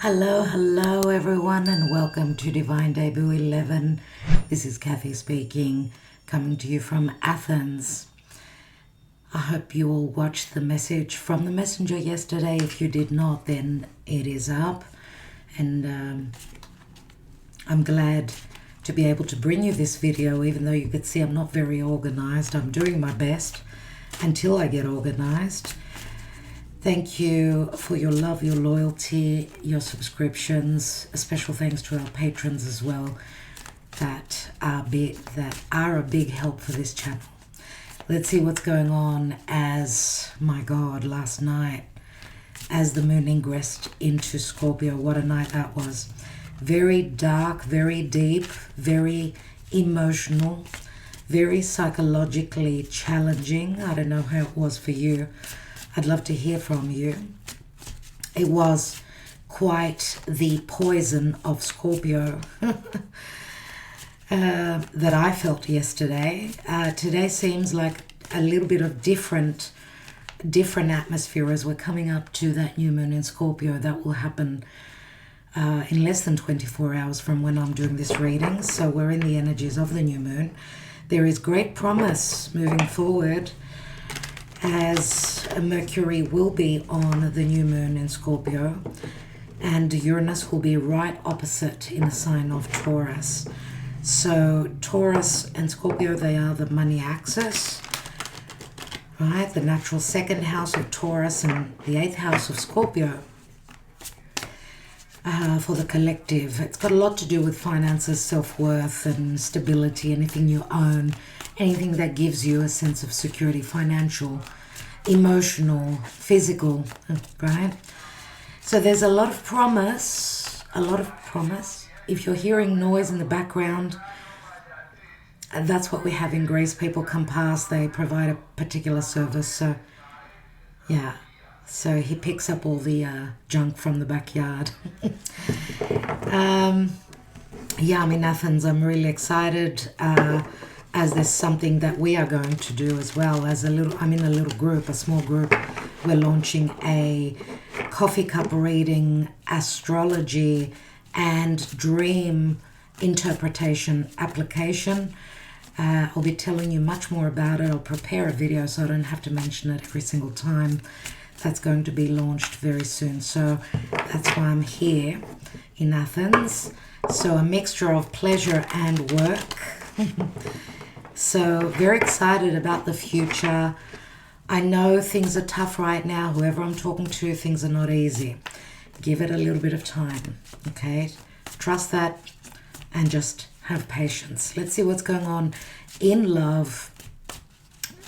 Hello everyone, and welcome to Divine Debut 11. This is Kathy speaking, coming to you from Athens. I hope you all watched the message from the messenger yesterday. If you did not, then it is up. And I'm glad to be able to bring you this video, even though you could see I'm not very organized. I'm doing my best until I get organized. Thank you for your love, your loyalty, your subscriptions. A special thanks to our patrons as well that are a big help for this channel. Let's see what's going on as, my God, last night, as the moon ingressed into Scorpio. What a night that was. Very dark, very deep, very emotional, very psychologically challenging. I don't know how it was for you. I'd love to hear from you. It was quite the poison of Scorpio that I felt yesterday. Today seems like a little bit of different atmosphere as we're coming up to that new moon in Scorpio. That will happen in less than 24 hours from when I'm doing this reading. So we're in the energies of the new moon. There is great promise moving forward, as Mercury will be on the new moon in Scorpio, and Uranus will be right opposite in the sign of Taurus. So Taurus and Scorpio, they are the money axis, right? The natural second house of Taurus and the 8th house of Scorpio. For the collective, it's got a lot to do with finances, self-worth and stability, anything you own, anything that gives you a sense of security, financial, emotional, physical, right? So there's a lot of promise, If you're hearing noise in the background, that's what we have in Greece. People come past, they provide a particular service. So, yeah. So he picks up all the junk from the backyard. Yeah, I'm in Athens. I'm really excited as there's something that we are going to do as well. I'm in a little group, a small group. We're launching a coffee cup reading, astrology, and dream interpretation application. I'll be telling you much more about it. I'll prepare a video so I don't have to mention it every single time. That's going to be launched very soon. So that's why I'm here in Athens. So a mixture of pleasure and work. So very excited about the future. I know things are tough right now. Whoever I'm talking to, things are not easy. Give it a little bit of time, okay? Trust that and just have patience. Let's see what's going on in love.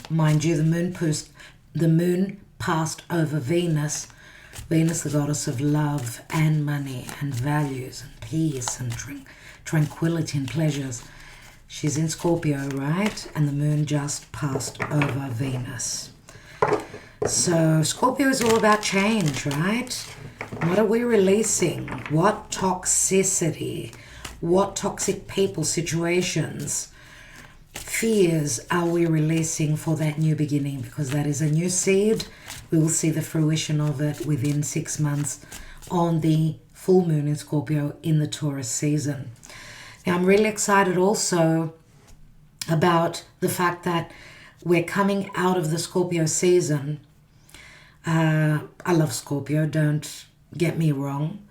Mind you, the moon passed over Venus. Venus, the goddess of love and money and values and peace and tranquility and pleasures. She's in Scorpio, right? And the moon just passed over Venus. So Scorpio is all about change, right? What are we releasing? What toxicity? What toxic people, situations, fears are we releasing for that new beginning? Because that is a new seed. We will see the fruition of it within 6 months on the full moon in Scorpio in the Taurus season. Now, I'm really excited also about the fact that we're coming out of the Scorpio season. I love Scorpio, don't get me wrong,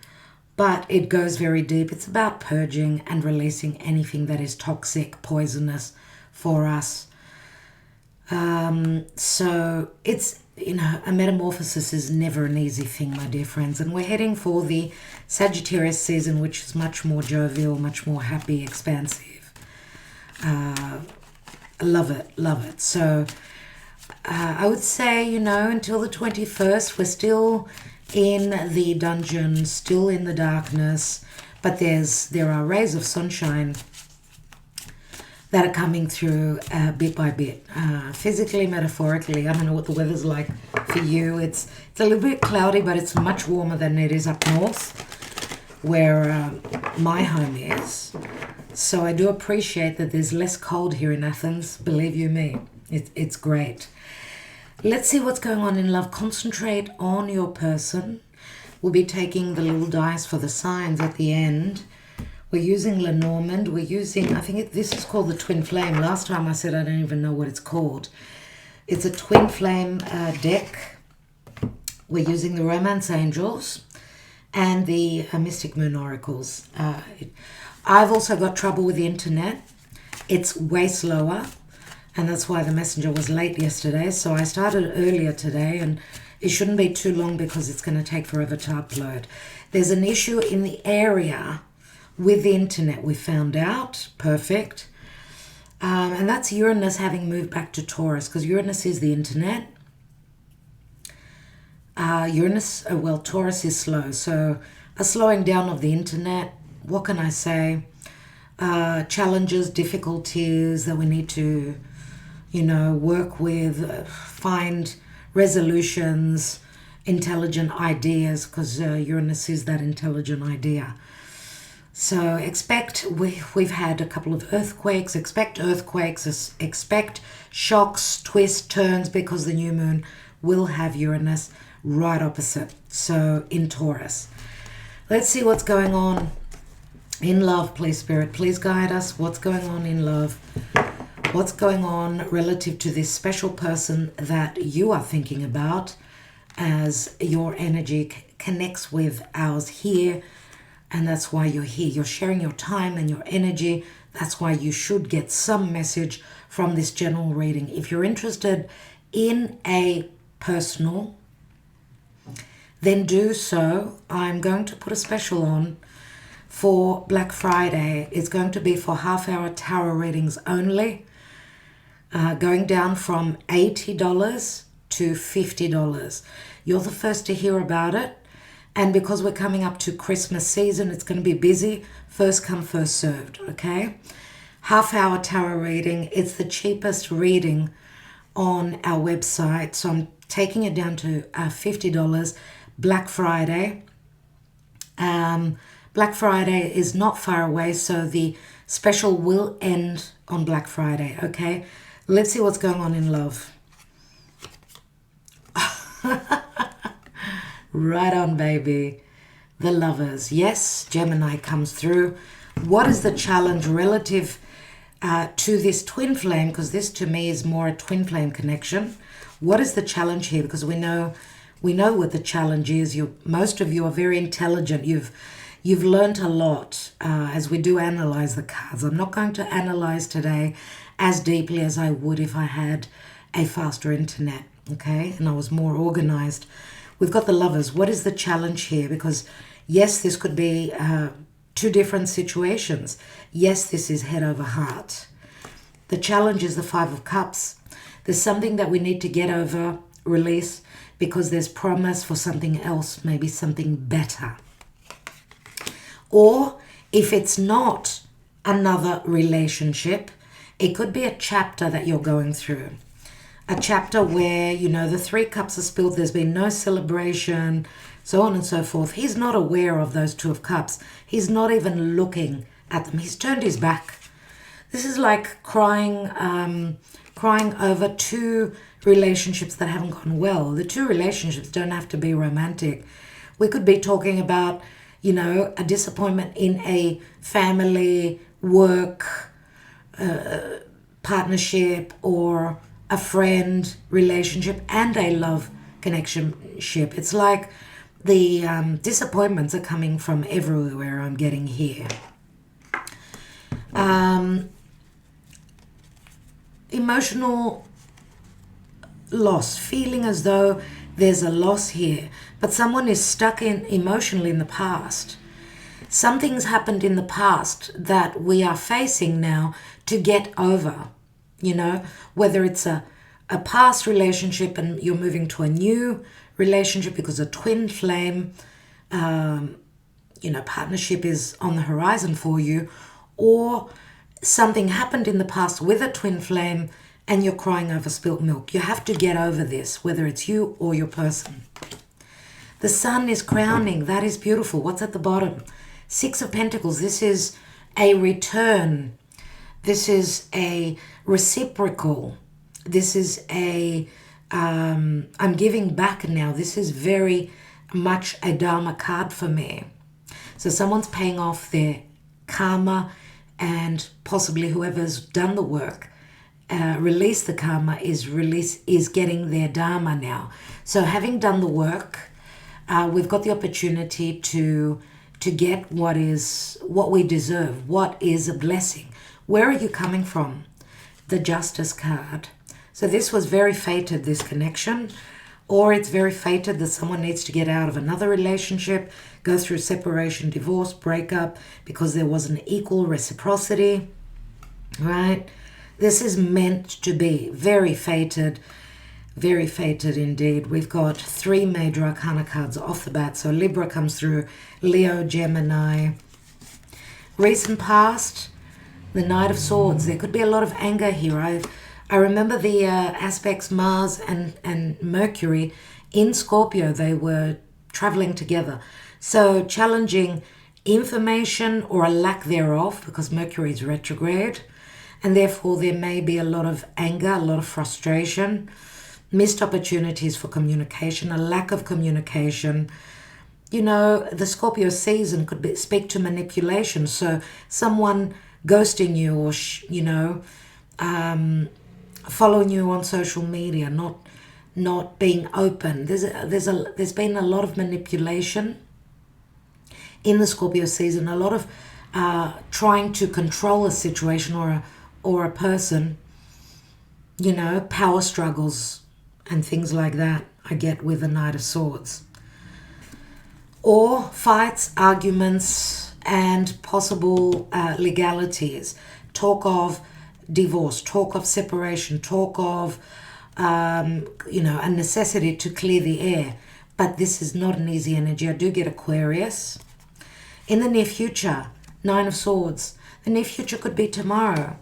but it goes very deep. It's about purging and releasing anything that is toxic, poisonous for us. So it's, a metamorphosis is never an easy thing, my dear friends. And we're heading for the Sagittarius season, which is much more jovial, much more happy, expansive. Love it. So I would say, until the 21st, we're still in the dungeon, still in the darkness, but there are rays of sunshine that are coming through bit by bit, physically, metaphorically. I don't know what the weather's like for you. It's a little bit cloudy, but it's much warmer than it is up north, where my home is. So I do appreciate that there's less cold here in Athens. Believe you me, it's great. Let's see what's going on in love. Concentrate on your person. We'll be taking the little dice for the signs at the end. We're using Lenormand. We're using, I think this is called the Twin Flame. Last time I said I don't even know what it's called. It's a Twin Flame deck. We're using the Romance Angels and the Mystic Moon Oracles. I've also got trouble with the internet. It's way slower, and that's why the messenger was late yesterday. So I started earlier today, and it shouldn't be too long because it's going to take forever to upload. There's an issue in the area with the internet, we found out. Perfect. And that's Uranus having moved back to Taurus, because Uranus is the internet. Taurus is slow. So a slowing down of the internet. What can I say? Challenges, difficulties that we need to, work with, find resolutions, intelligent ideas, because Uranus is that intelligent idea. So we've had a couple of earthquakes, expect shocks, twists, turns, because the new moon will have Uranus right opposite, so in Taurus. Let's see what's going on in love, please, Spirit. Please guide us. What's going on in love? What's going on relative to this special person that you are thinking about as your energy connects with ours here? And that's why you're here. You're sharing your time and your energy. That's why you should get some message from this general reading. If you're interested in a personal, then do so. I'm going to put a special on for Black Friday. It's going to be for half-hour tarot readings only, going down from $80 to $50. You're the first to hear about it. And because we're coming up to Christmas season, it's going to be busy. First come, first served, okay? Half-hour tarot reading. It's the cheapest reading on our website. So I'm taking it down to $50. Black Friday. Black Friday is not far away, so the special will end on Black Friday, okay? Let's see what's going on in love. Right on, baby. The Lovers. Yes, Gemini comes through. What is the challenge relative to this twin flame? Because this to me is more a twin flame connection. What is the challenge here? Because we know what the challenge is. Most of you are very intelligent. You've learned a lot as we do analyze the cards. I'm not going to analyze today as deeply as I would if I had a faster internet, okay? And I was more organized. We've got the Lovers. What is the challenge here? Because yes, this could be two different situations. Yes, this is head over heart. The challenge is the Five of Cups. There's something that we need to get over, release, because there's promise for something else, maybe something better. Or if it's not another relationship, it could be a chapter that you're going through. A chapter where, the 3 cups are spilled, there's been no celebration, so on and so forth. He's not aware of those 2 of cups. He's not even looking at them. He's turned his back. This is like crying over 2 relationships that haven't gone well. The 2 relationships don't have to be romantic. We could be talking about, a disappointment in a family, work, partnership, or a friend relationship and a love connectionship. It's like the disappointments are coming from everywhere I'm getting here. Emotional loss, feeling as though there's a loss here, but someone is stuck emotionally in the past. Something's happened in the past that we are facing now to get over. Whether it's a past relationship and you're moving to a new relationship because a twin flame, partnership is on the horizon for you, or something happened in the past with a twin flame and you're crying over spilt milk. You have to get over this, whether it's you or your person. The Sun is crowning. That is beautiful. What's at the bottom? 6 of Pentacles. This is a return. This is a reciprocal. This is I'm giving back now. This is very much a Dharma card for me. So someone's paying off their karma, and possibly whoever's done the work, release the karma, is getting their Dharma now. So having done the work, we've got the opportunity to get what we deserve, what is a blessing. Where are you coming from? The Justice card. So this was very fated, this connection, or it's very fated that someone needs to get out of another relationship, go through separation, divorce, breakup, because there wasn't equal reciprocity, right? This is meant to be very fated indeed. We've got 3 major arcana cards off the bat. So Libra comes through, Leo, Gemini. Recent past, the Knight of Swords. There could be a lot of anger here. I remember the aspects Mars and Mercury in Scorpio. They were traveling together. So challenging information or a lack thereof, because Mercury is retrograde. And therefore there may be a lot of anger, a lot of frustration, missed opportunities for communication, a lack of communication. You know, the Scorpio season could speak to manipulation. So someone ghosting you, or following you on social media, not being open. There's been a lot of manipulation in the Scorpio season. A lot of trying to control a situation or a person. You know, power struggles and things like that. I get with the Knight of Swords. Or fights, arguments, and possible legalities. Talk of divorce, talk of separation, talk of, a necessity to clear the air. But this is not an easy energy. I do get Aquarius. In the near future, 9 of Swords. The near future could be tomorrow.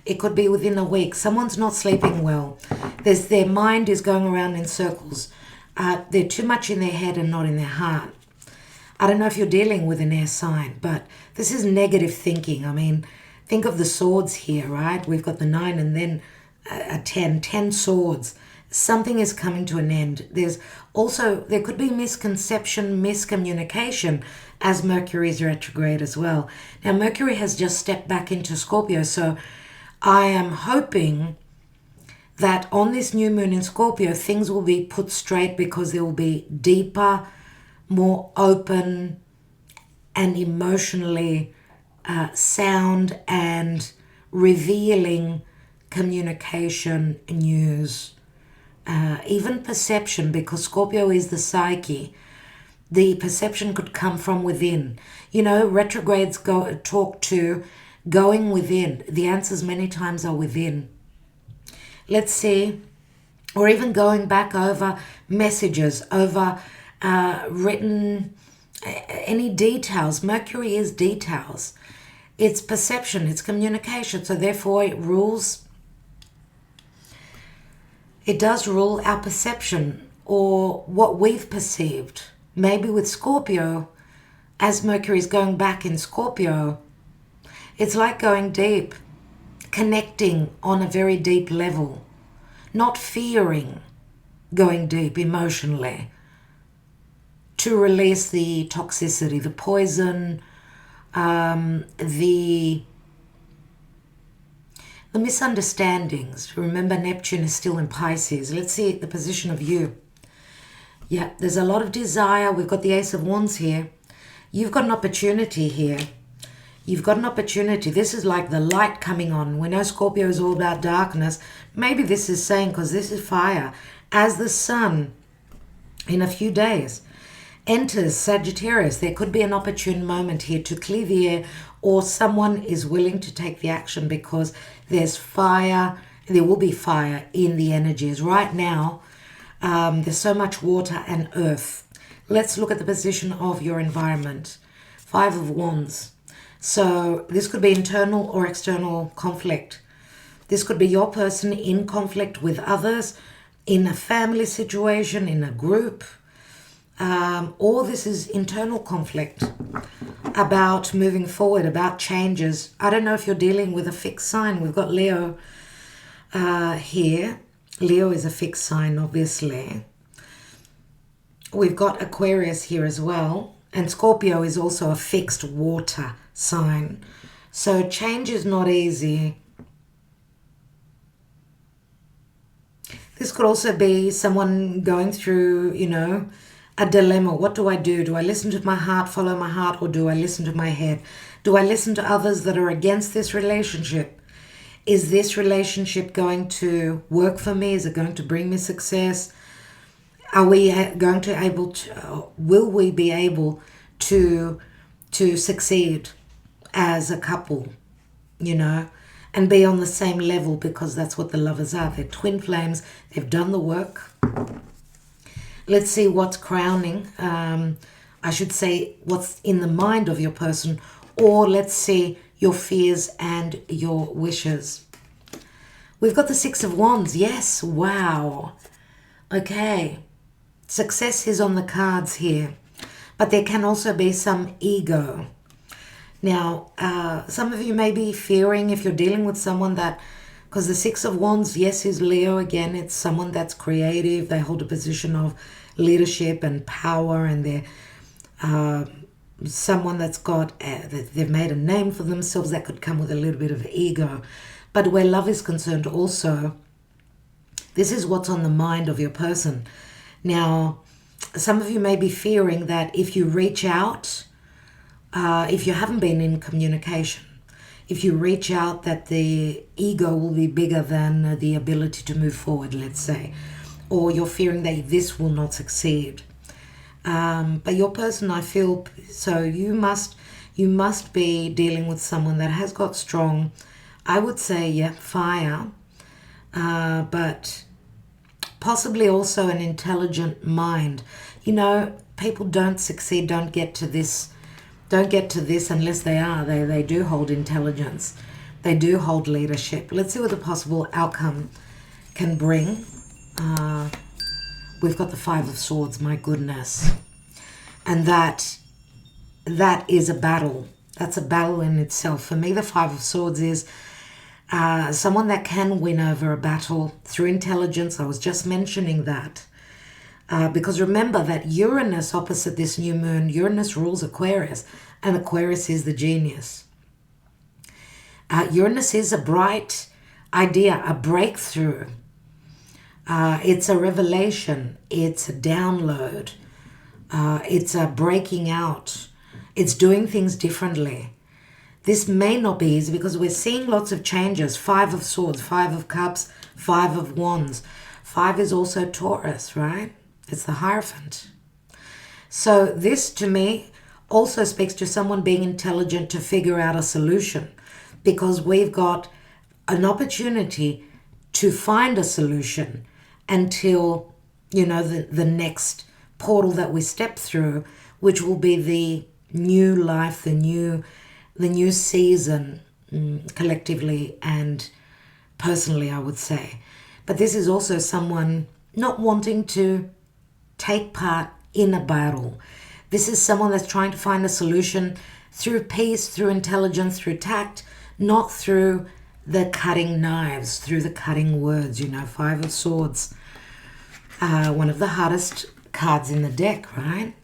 It could be within a week. Someone's not sleeping well. Their mind is going around in circles. They're too much in their head and not in their heart. I don't know if you're dealing with an air sign, but this is negative thinking. I mean, think of the swords here, right? We've got the 9 and then a 10 swords. Something is coming to an end. There could be misconception, miscommunication, as Mercury is retrograde as well. Now, Mercury has just stepped back into Scorpio, so I am hoping that on this new moon in Scorpio, things will be put straight, because there will be deeper, more open and emotionally sound and revealing communication, news, even perception, because Scorpio is the psyche. The perception could come from within. You know, retrogrades talk to going within. The answers many times are within. Let's see. Or even going back over messages, over written, any details. Mercury is details. It's perception, it's communication. So therefore it does rule our perception, or what we've perceived. Maybe with Scorpio, as Mercury is going back in Scorpio, it's like going deep, connecting on a very deep level, not fearing, going deep emotionally to release the toxicity, the poison, the misunderstandings. Remember, Neptune is still in Pisces. Let's see the position of you. Yeah, there's a lot of desire. We've got the Ace of Wands here. You've got an opportunity here. You've got an opportunity. This is like the light coming on. We know Scorpio is all about darkness. Maybe this is saying, because this is fire, as the sun in a few days enters Sagittarius, there could be an opportune moment here to clear the air, or someone is willing to take the action, because there's fire. There will be fire in the energies. Right now, there's so much water and earth. Let's look at the position of your environment. 5 of Wands. So this could be internal or external conflict. This could be your person in conflict with others, in a family situation, in a group, or this is internal conflict about moving forward, about changes. I don't know if you're dealing with a fixed sign. We've got Leo here. Leo is a fixed sign, obviously. We've got Aquarius here as well. And Scorpio is also a fixed water sign. So change is not easy. This could also be someone going through, you know, a dilemma. What do I do? Do I listen to my heart, follow my heart, or do I listen to my head? Do I listen to others that are against this relationship? Is this relationship going to work for me? Is it going to bring me success? Are we going to will we be able to succeed as a couple, you know, and be on the same level, because that's what the lovers are. They're twin flames. They've done the work. Let's see what's crowning. I should say what's in the mind of your person, or let's see your fears and your wishes. We've got the Six of Wands. Yes, wow. Okay. Success is on the cards here, but there can also be some ego. Now, some of you may be fearing, if you're dealing with someone that, because the Six of Wands, yes, is Leo again. It's someone that's creative. They hold a position of leadership and power, and they're someone that's got, they've made a name for themselves. That could come with a little bit of ego. But where love is concerned also, this is what's on the mind of your person. Now, some of you may be fearing that if you reach out, if you haven't been in communication, if you reach out, that the ego will be bigger than the ability to move forward, let's say. Or you're fearing that this will not succeed. But your person, I feel, so you must be dealing with someone that has got strong, I would say, yeah, fire, but possibly also an intelligent mind. You know, people don't succeed, don't get to this unless they do hold intelligence. They do hold leadership. Let's see what the possible outcome can bring. We've got the Five of Swords, my goodness. And that is a battle. That's a battle in itself. For me, the Five of Swords is someone that can win over a battle through intelligence. I was just mentioning that. Because remember that Uranus opposite this new moon, Uranus rules Aquarius, and Aquarius is the genius. Uranus is a bright idea, a breakthrough. It's a revelation. It's a download. It's a breaking out. It's doing things differently. This may not be easy because we're seeing lots of changes. Five of Swords, Five of Cups, Five of Wands. Five is also Taurus, right? It's the Hierophant. So this, to me, also speaks to someone being intelligent to figure out a solution, because we've got an opportunity to find a solution until, you know, the next portal that we step through, which will be the new life, the new season, collectively and personally, I would say. But this is also someone not wanting to take part in a battle. This is someone that's trying to find a solution through peace, through intelligence, through tact, not through the cutting knives, through the cutting words. You know, Five of Swords, one of the hardest cards in the deck, right?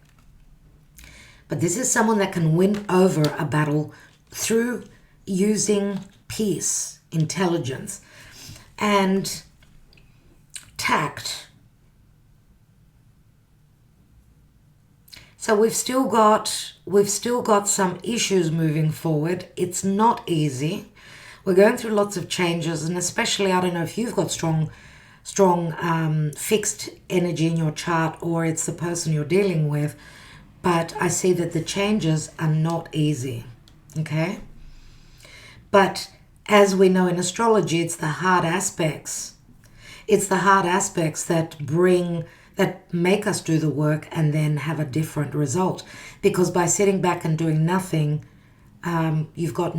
But this is someone that can win over a battle through using peace, intelligence, and tact. So we've still got some issues moving forward. It's not easy. We're going through lots of changes, and especially, I don't know if you've got strong fixed energy in your chart, or it's the person you're dealing with, but I see that the changes are not easy, okay? But as we know in astrology, it's the hard aspects. It's the hard aspects that make us do the work and then have a different result. Because by sitting back and doing nothing, you've got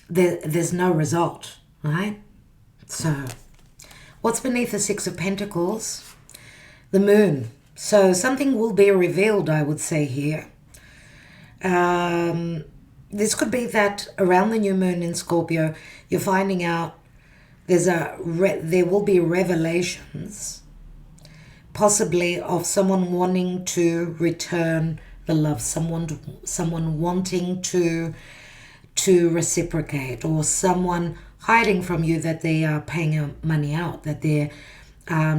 there's no result, right? So what's beneath the Six of Pentacles? The Moon. So something will be revealed, I would say here. This could be that around the new moon in Scorpio, you're finding out there will be revelations, possibly of someone wanting to return the love, someone wanting to reciprocate, or someone hiding from you that they are paying your money out, that they're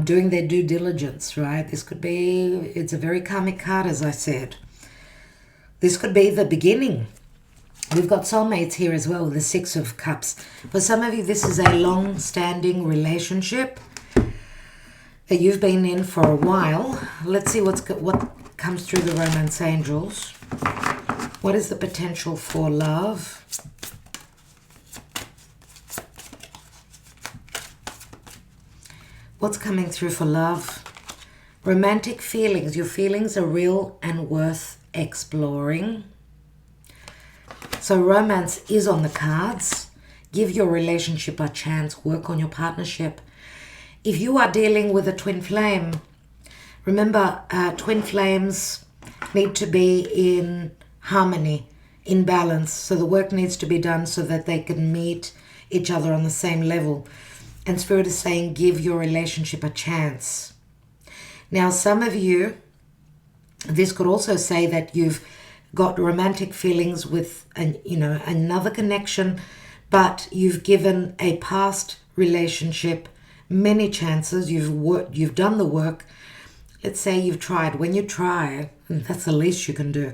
doing their due diligence, right? This could be, it's a very karmic card, as I said. This could be the beginning. We've got soulmates here as well, the Six of Cups. For some of you, this is a long-standing relationship that you've been in for a while. Let's see what comes through the romance angels. What is the potential for love? What's coming through for love? Romantic feelings. Your feelings are real and worth exploring. So romance is on the cards. Give your relationship a chance. Work on your partnership. If you are dealing with a twin flame, remember, twin flames need to be in harmony, in balance. So the work needs to be done so that they can meet each other on the same level. And Spirit is saying, give your relationship a chance. Now, some of you, this could also say that you've got romantic feelings with another connection, but you've given a past relationship many chances. You've done the work. Let's say you've tried. When you try, that's the least you can do.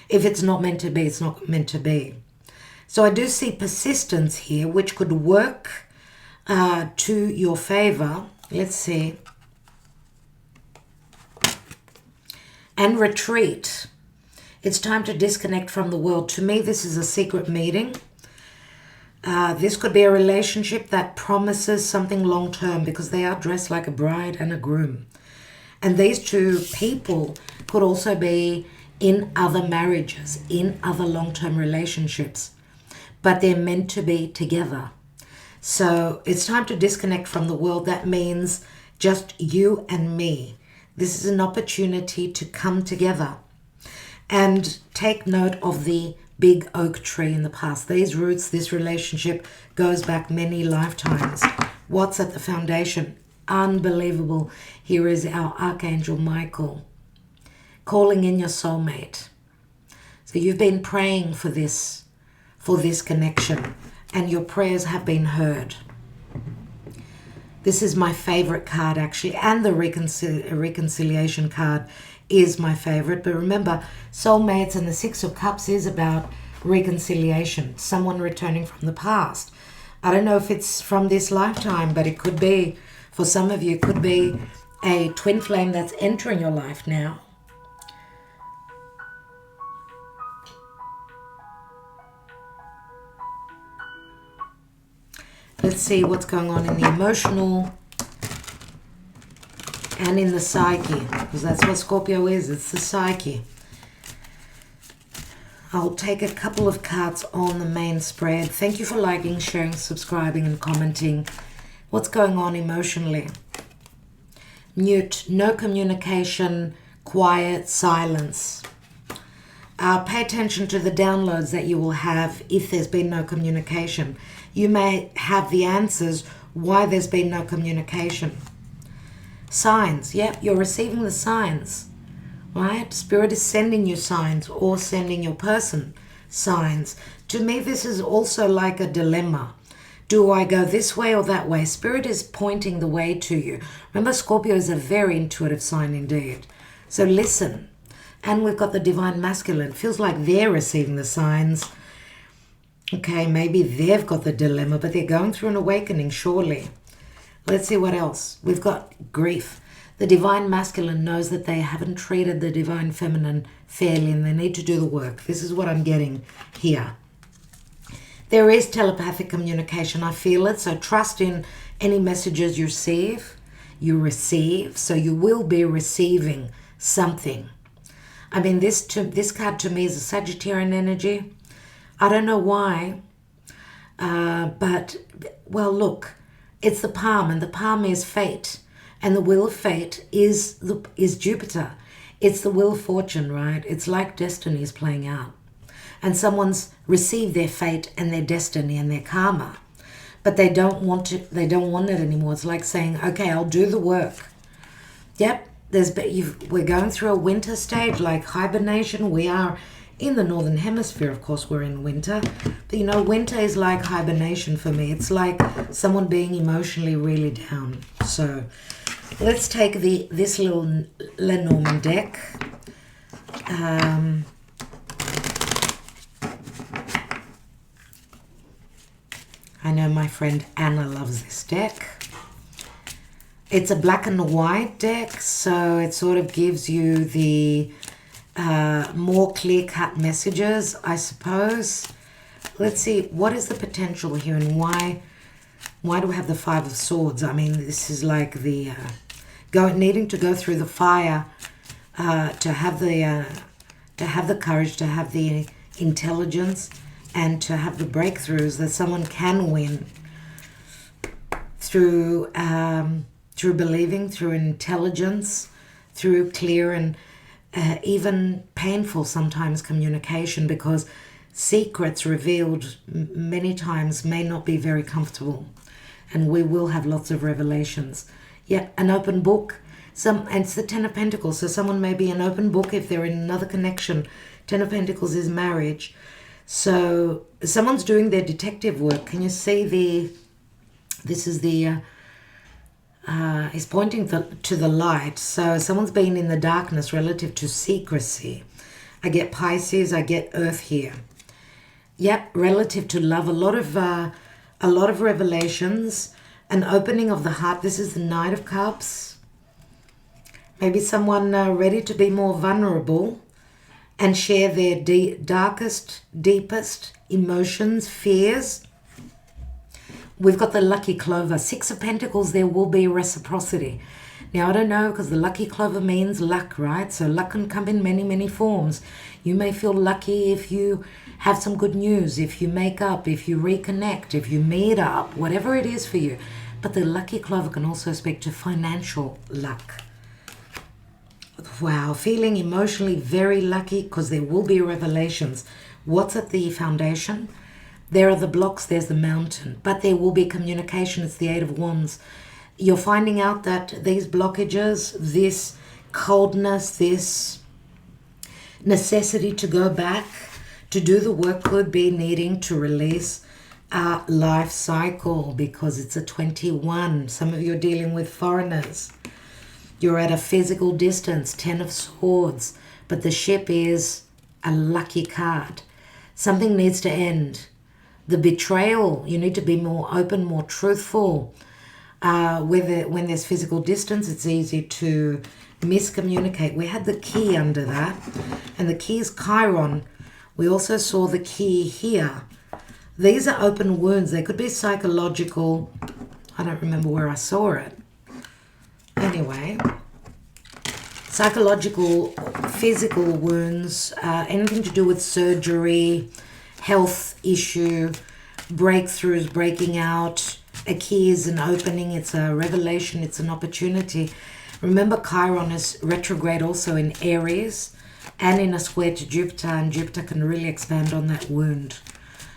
If it's not meant to be, it's not meant to be. So I do see persistence here, which could work to your favor. Let's see. And retreat. It's time to disconnect from the world. To me, this is a secret meeting. This could be a relationship that promises something long-term, because they are dressed like a bride and a groom. And these two people could also be in other marriages, in other long-term relationships, but they're meant to be together. So it's time to disconnect from the world. That means just you and me. This is an opportunity to come together. And take note of the big oak tree in the past. These roots, this relationship goes back many lifetimes. What's at the foundation? Unbelievable. Here is our Archangel Michael calling in your soulmate. So you've been praying for this connection, and your prayers have been heard. This is my favorite card, actually, and the reconciliation card is my favorite. But remember, soulmates and the Six of Cups is about reconciliation, someone returning from the past. I don't know if it's from this lifetime, but it could be, for some of you, it could be a twin flame that's entering your life now. Let's see what's going on in the emotional and in the psyche, because that's what Scorpio is. It's the psyche. I'll take a couple of cards on the main spread. Thank you for liking, sharing, subscribing, and commenting. What's going on emotionally? Mute, no communication, quiet, silence. Pay attention to the downloads that you will have if there's been no communication. You may have the answers why there's been no communication. Signs. Yep, you're receiving the signs, right? Spirit is sending you signs, or sending your person signs. To me, this is also like a dilemma. Do I go this way or that way? Spirit is pointing the way to you. Remember, Scorpio is a very intuitive sign indeed. So listen. And we've got the divine masculine. It feels like they're receiving the signs. Okay, maybe they've got the dilemma, but they're going through an awakening, surely. Let's see what else. We've got grief. The divine masculine knows that they haven't treated the divine feminine fairly, and they need to do the work. This is what I'm getting here. There is telepathic communication. I feel it. So trust in any messages you receive. So you will be receiving something. I mean, this card to me is a Sagittarian energy. I don't know why, but, well, look, it's the palm, and the palm is fate, and the wheel of fate is Jupiter. It's the wheel of fortune, right? It's like destiny is playing out, and someone's received their fate and their destiny and their karma, but they don't want it anymore. It's like saying, okay, I'll do the work. Yep, we're going through a winter stage, like hibernation. We are in the northern hemisphere, of course, we're in winter. But you know, winter is like hibernation for me. It's like someone being emotionally really down. So let's take this little Lenormand deck. I know my friend Anna loves this deck. It's a black and white deck, so it sort of gives you the more clear-cut messages, I suppose. Let's see, what is the potential here, and why do we have the Five of Swords? I mean, this is like the needing to go through the fire, to have the courage, to have the intelligence, and to have the breakthroughs that someone can win through believing, through intelligence, through clear and even painful sometimes communication, because secrets revealed many times may not be very comfortable, and we will have lots of revelations. Yeah, an open book. And it's the Ten of Pentacles, so someone may be an open book if they're in another connection. Ten of Pentacles is marriage. So someone's doing their detective work. Can you see this is the is pointing to the light. So someone's been in the darkness relative to secrecy. I get Pisces, I get Earth here. Yep, relative to love, a lot of revelations, an opening of the heart. This is the Knight of Cups. Maybe someone ready to be more vulnerable and share their darkest, deepest emotions, fears. We've got the Lucky Clover. Six of Pentacles, there will be reciprocity. Now, I don't know, because the Lucky Clover means luck, right? So luck can come in many, many forms. You may feel lucky if you have some good news, if you make up, if you reconnect, if you meet up, whatever it is for you. But the Lucky Clover can also speak to financial luck. Wow, feeling emotionally very lucky, because there will be revelations. What's at the foundation? There are the blocks, there's the mountain, but there will be communication. It's the Eight of Wands. You're finding out that these blockages, this coldness, this necessity to go back, to do the work, could be needing to release a life cycle, because it's a 21. Some of you are dealing with foreigners. You're at a physical distance, Ten of Swords, but the ship is a lucky card. Something needs to end. The betrayal, you need to be more open, more truthful. When there's physical distance, it's easy to miscommunicate. We had the key under that, and the key is Chiron. We also saw the key here. These are open wounds. They could be psychological. I don't remember where I saw it. Anyway, psychological, physical wounds, anything to do with surgery, health issue, breakthroughs, breaking out. A key is an opening, it's a revelation, it's an opportunity. Remember, Chiron is retrograde also in Aries and in a square to Jupiter, and Jupiter can really expand on that wound.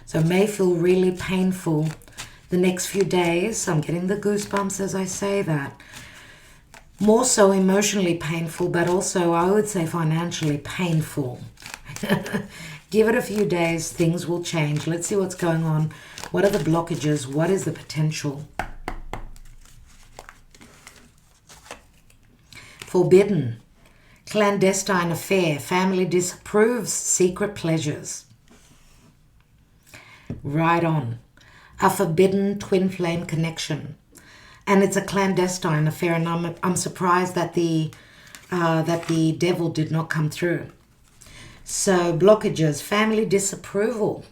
So it may feel really painful the next few days. I'm getting the goosebumps as I say that. More so emotionally painful, but also I would say financially painful. Give it a few days, things will change. Let's see what's going on. What are the blockages? What is the potential? Forbidden, clandestine affair, family disapproves, secret pleasures. Right on. A forbidden twin flame connection. And it's a clandestine affair, and I'm surprised that the devil did not come through. So blockages, family disapproval.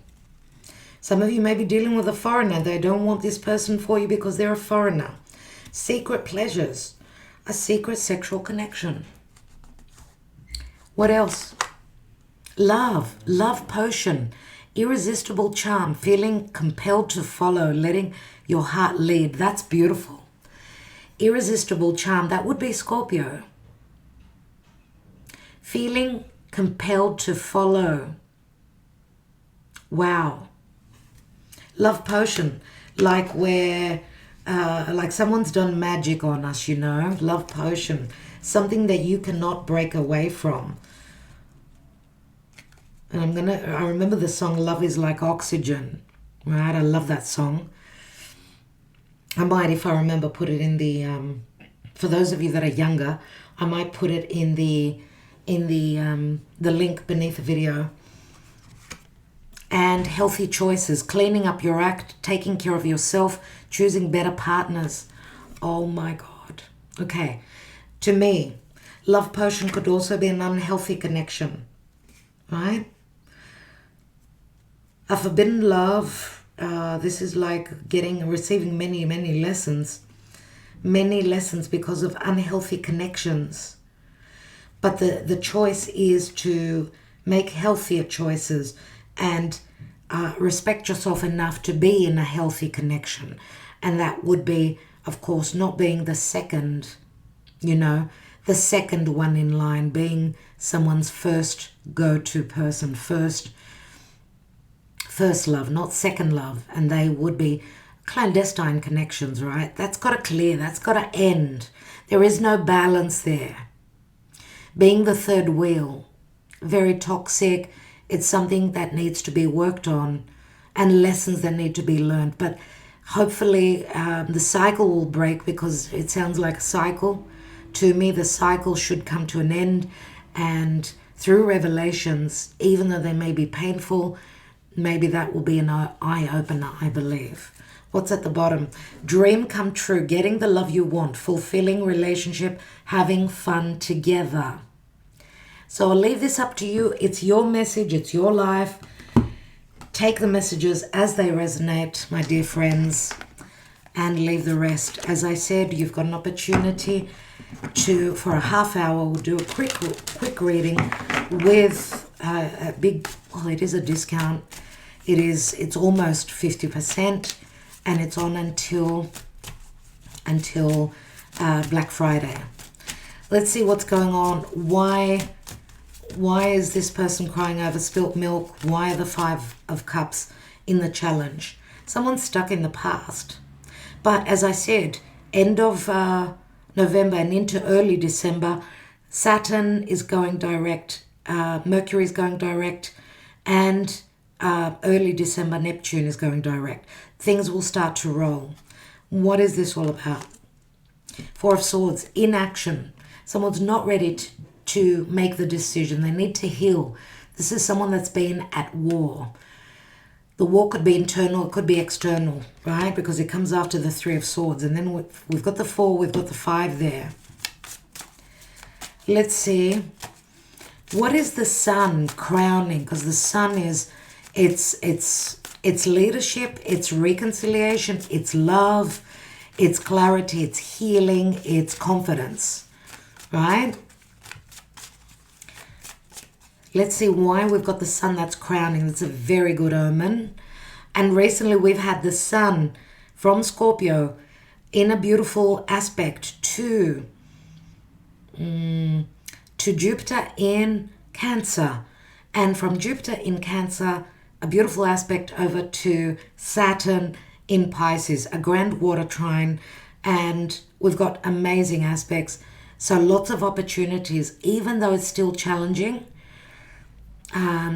Some of you may be dealing with a foreigner. They don't want this person for you because they're a foreigner. Secret pleasures, a secret sexual connection. What else? Love potion, irresistible charm, feeling compelled to follow, letting your heart lead. That's beautiful. Irresistible charm, that would be Scorpio. Feeling compelled to follow. Wow. Love potion, like someone's done magic on us, you know. Love potion. something that you cannot break away from. And I remember the song Love is Like Oxygen, right? I love that song. I might, if I remember, put it in the, for those of you that are younger, I might put it in the link beneath the video. And healthy choices, cleaning up your act, taking care of yourself, choosing better partners. Oh my God. Okay. To me, love potion could also be an unhealthy connection, right? A forbidden love, this is like receiving many lessons because of unhealthy connections. But the choice is to make healthier choices and respect yourself enough to be in a healthy connection. And that would be, of course, not being the second, the second one in line, being someone's first go-to person, first love, not second love. And they would be clandestine connections, right? That's got to clear. That's got to end. There is no balance there. Being the third wheel, very toxic. It's something that needs to be worked on and lessons that need to be learned. But hopefully the cycle will break, because it sounds like a cycle. To me, the cycle should come to an end. And through revelations, even though they may be painful, maybe that will be an eye-opener, I believe. What's at the bottom? Dream come true, getting the love you want, fulfilling relationship, having fun together. So I'll leave this up to you. It's your message. It's your life. Take the messages as they resonate, my dear friends, and leave the rest. As I said, you've got an opportunity for a half hour, we'll do a quick reading with a big, well, it is a discount. It's almost 50%, and it's on until Black Friday. Let's see what's going on. Why is this person crying over spilt milk? Why are the 5 of Cups in the challenge? Someone's stuck in the past. But as I said, end of November and into early December, Saturn is going direct, Mercury is going direct, and early December, Neptune is going direct. Things will start to roll. What is this all about? 4 of Swords, inaction. Someone's not ready to make the decision. They need to heal. This is someone that's been at war. The war could be internal, it could be external, right? Because it comes after the 3 of Swords. And then we've got the 4, we've got the 5 there. Let's see. What is the Sun crowning? Because the Sun is, it's leadership, it's reconciliation, it's love, it's clarity, it's healing, it's confidence, right? Let's see why we've got the Sun that's crowning. That's a very good omen. And recently we've had the Sun from Scorpio in a beautiful aspect to Jupiter in Cancer. And from Jupiter in Cancer, a beautiful aspect over to Saturn in Pisces, a grand water trine. And we've got amazing aspects. So lots of opportunities, even though it's still challenging.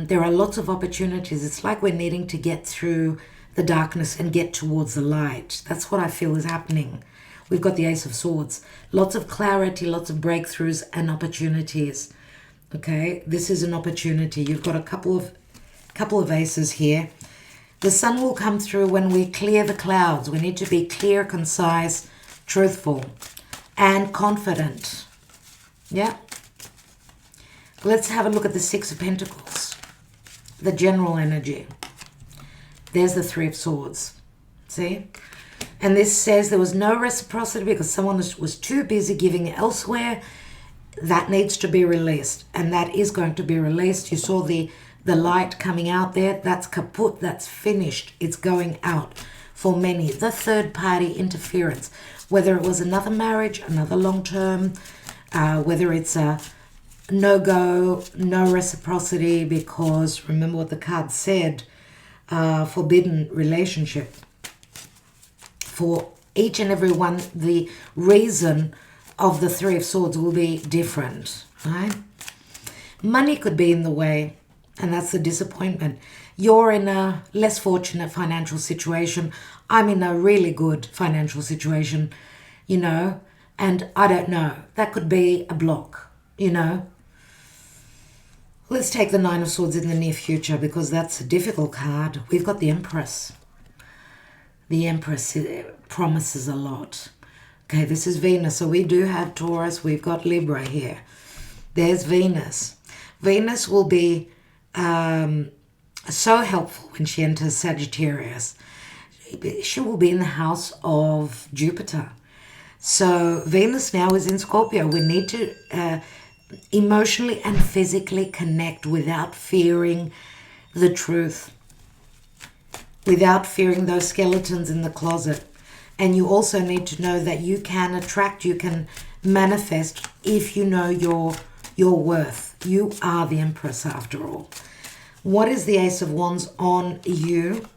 There are lots of opportunities. It's like we're needing to get through the darkness and get towards the light. That's what I feel is happening. We've got the Ace of Swords. Lots of clarity, lots of breakthroughs and opportunities. Okay, this is an opportunity. You've got a couple of aces here. The Sun will come through when we clear the clouds. We need to be clear, concise, truthful, and confident. Yeah. Let's have a look at the 6 of Pentacles, the general energy. There's the 3 of Swords, see? And this says there was no reciprocity because someone was too busy giving elsewhere. That needs to be released, and that is going to be released. You saw the light coming out there. That's kaput, that's finished. It's going out for many. The third party interference, whether it was another marriage, another long-term, whether it's a no-go, no reciprocity, because remember what the card said, forbidden relationship. For each and every one, the reason of the Three of Swords will be different, right? Money could be in the way, and that's the disappointment. You're in a less fortunate financial situation. I'm in a really good financial situation, you know, and I don't know. That could be a block, you know. Let's take the Nine of Swords in the near future because that's a difficult card. We've got the Empress. The Empress promises a lot. Okay, this is Venus. So we do have Taurus. We've got Libra here. There's Venus. Venus will be so helpful when she enters Sagittarius. She will be in the house of Jupiter. So Venus now is in Scorpio. We need to emotionally and physically connect without fearing the truth, without fearing those skeletons in the closet. And you also need to know that you can attract, you can manifest if you know your worth. You are the Empress after all. What is the Ace of Wands on you?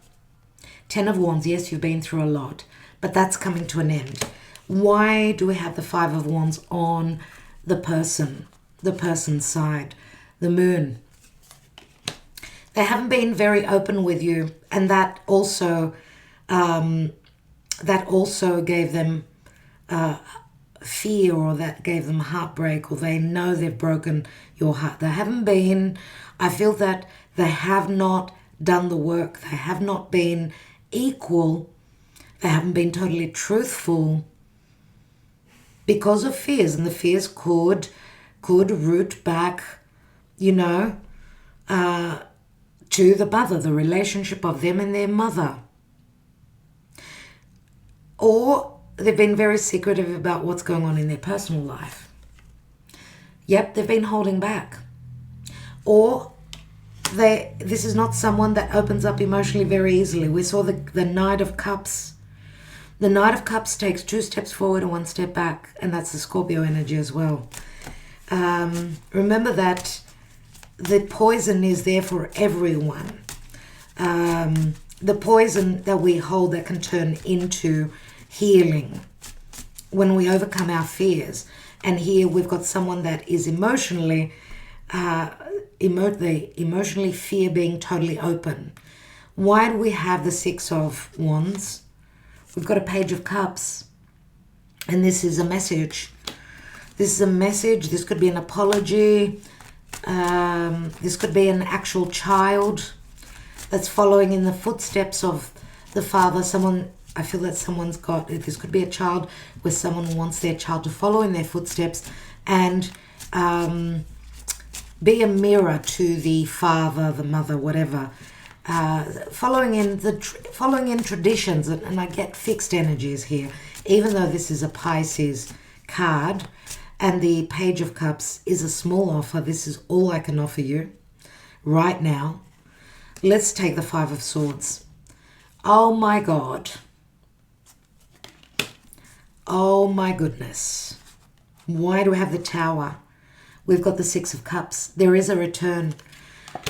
Ten of Wands, yes, you've been through a lot, but that's coming to an end. Why do we have the Five of Wands on the person's side? The Moon. They haven't been very open with you, and that also gave them fear, or that gave them heartbreak, or they know they've broken your heart. They haven't been, I feel that they have not done the work. They have not been equal. They haven't been totally truthful because of fears, and the fears could root back, you know, to the mother, the relationship of them and their mother. Or they've been very secretive about what's going on in their personal life. Yep, they've been holding back. Or this is not someone that opens up emotionally very easily. We saw the Knight of Cups. The Knight of Cups takes 2 steps forward and 1 step back, and that's the Scorpio energy as well. Remember that the poison is there for everyone. The poison that we hold that can turn into healing when we overcome our fears. And here we've got someone that is emotionally fear being totally open. Why do we have the Six of Wands? We've got a Page of Cups, and this is a message. This is a message. This could be an apology. This could be an actual child that's following in the footsteps of the father. I feel that someone's got, this could be a child where someone wants their child to follow in their footsteps and be a mirror to the father, the mother, whatever. Following in traditions, and I get fixed energies here, even though this is a Pisces card and the Page of Cups is a small offer. This is all I can offer you right now. Let's take the Five of Swords. Oh my God. Oh my goodness. Why do we have the Tower? We've got the Six of Cups. There is a return.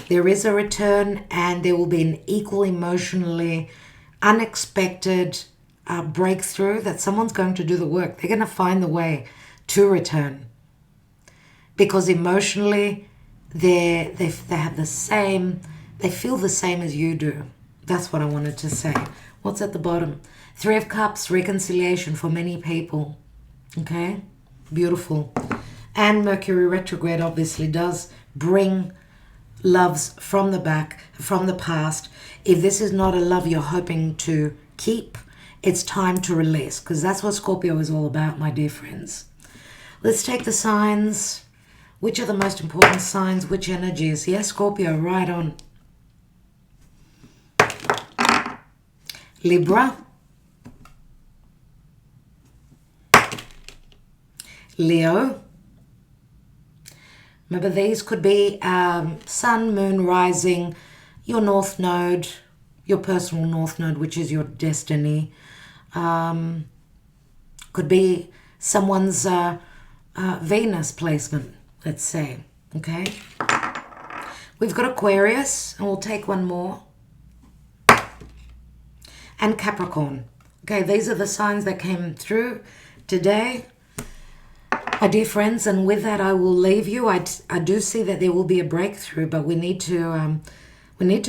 There is a return, and there will be an equal emotionally unexpected breakthrough that someone's going to do the work. They're going to find the way to return because emotionally they have the same, they feel the same as you do. That's what I wanted to say. What's at the bottom? Three of Cups, reconciliation for many people. Okay, beautiful. And Mercury retrograde obviously does bring loves from the back, from the past. If this is not a love you're hoping to keep, it's time to release, because that's what Scorpio is all about, my dear friends. Let's take the signs. Which are the most important signs? Which energies? Yes, Scorpio, right on. Libra. Leo. Remember, these could be sun, moon, rising, your north node, your personal north node, which is your destiny. Could be someone's Venus placement, let's say. Okay. We've got Aquarius, and we'll take one more. And Capricorn. Okay, these are the signs that came through today. dear friends, and with that, I will leave you. I do see that there will be a breakthrough, but we need to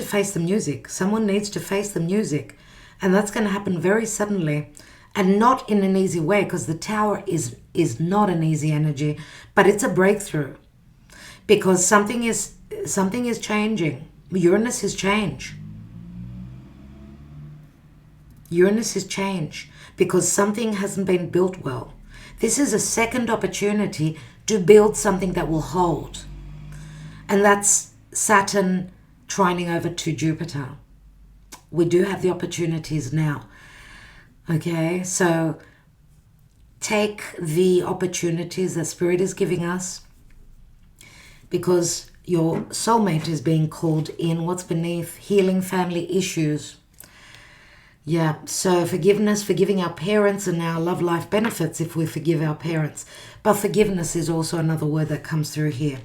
face the music. Someone needs to face the music, and that's going to happen very suddenly, and not in an easy way, because the Tower is not an easy energy, but it's a breakthrough, because something is changing. Uranus is change. Uranus is change because something hasn't been built well. This is a second opportunity to build something that will hold. And that's Saturn trining over to Jupiter. We do have the opportunities now. Okay, so take the opportunities that Spirit is giving us, because your soulmate is being called in. What's beneath? Healing family issues. Yeah, so forgiveness, forgiving our parents, and our love life benefits if we forgive our parents. But forgiveness is also another word that comes through here.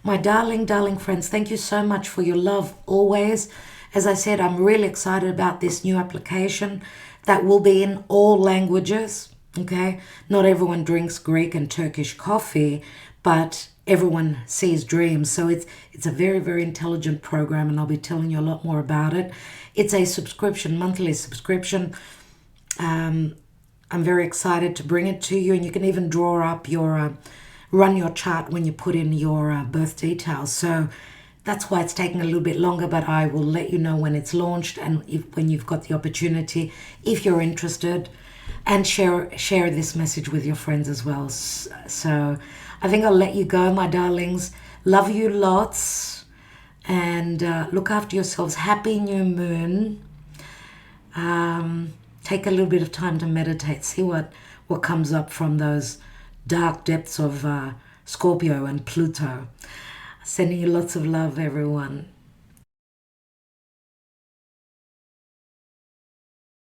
My darling, darling friends, thank you so much for your love always. As I said, I'm really excited about this new application that will be in all languages, okay? Not everyone drinks Greek and Turkish coffee, but everyone sees dreams. So it's a very, very intelligent program, and I'll be telling you a lot more about it. It's a subscription, monthly subscription. I'm very excited to bring it to you, and you can even draw up your, run your chart when you put in your birth details. So that's why it's taking a little bit longer, but I will let you know when it's launched and when you've got the opportunity, if you're interested, and share this message with your friends as well. So I think I'll let you go, my darlings. Love you lots. And look after yourselves. Happy new moon. Take a little bit of time to meditate. See what comes up from those dark depths of Scorpio and Pluto. Sending you lots of love, everyone.